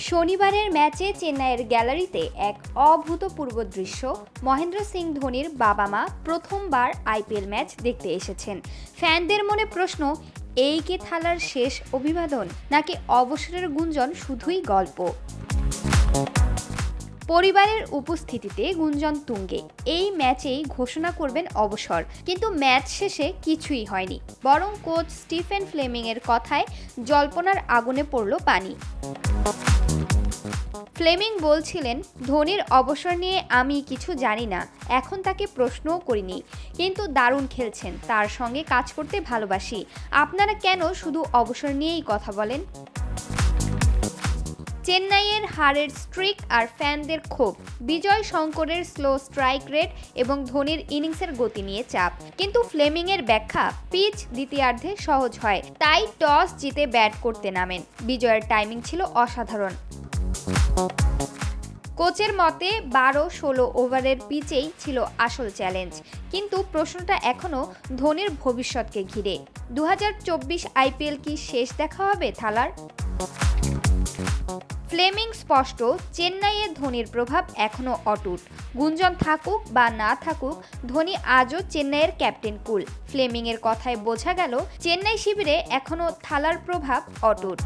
শনিবারের ম্যাচে চেন্নাইয়ের গ্যালারিতে এক অভূতপূর্ব দৃশ্য। মহেন্দ্র সিং ধোনির বাবা মা প্রথমবার আইপিএল ম্যাচ দেখতে এসেছেন। ফ্যানদের মনে প্রশ্ন, এই কি থালার শেষ অভিবাদন, নাকি অবসরের গুঞ্জন শুধুই গল্প? পরিবারের উপস্থিতিতে গুঞ্জন তুঙ্গে, এই ম্যাচেই ঘোষণা করবেন অবসর। কিন্তু ম্যাচ শেষে কিছুই হয়নি, বরং কোচ স্টিফেন ফ্লেমিং এর কথায় জল্পনার আগুনে পড়ল পানি। ফ্লেমিং বলছিলেন, ধোনির অবসর নিয়ে আমি কিছু জানি না, এখন তাকে প্রশ্নও করিনি, কিন্তু দারুণ খেলছেন, তার সঙ্গে কাজ করতে ভালোবাসি। আপনারা কেন শুধু অবসর নিয়েই কথা বলেন? চেন্নাইয়ের হারের স্ট্রিক আর ফ্যানদের ক্ষোভ, বিজয় শঙ্করের স্লো স্ট্রাইক রেট এবং ধোনির ইনিংসের গতি নিয়ে চাপ। কিন্তু ফ্লেমিংয়ের ব্যাখ্যা, পিচ দ্বিতীয়ার্ধে সহজ হয়, তাই টস জিতে ব্যাট করতে নামেন। বিজয়ের টাইমিং ছিল অসাধারণ। কোচের মতে 12-16 ওভারের পিচেই ছিল আসল চ্যালেঞ্জ। কিন্তু প্রশ্নটা এখনও ধোনির ভবিষ্যৎকে ঘিরে। 2024 আইপিএল কি শেষ দেখা হবে থালার? ফ্লেমিং স্পষ্ট, চেন্নাইয়ে ধোনির প্রভাব এখনও অটুট। গুঞ্জন থাকুক বা না থাকুক, ধোনি আজও চেন্নাইয়ের ক্যাপ্টেন কুল। ফ্লেমিংয়ের কথায় বোঝা গেল, চেন্নাই শিবিরে এখনও থালার প্রভাব অটুট।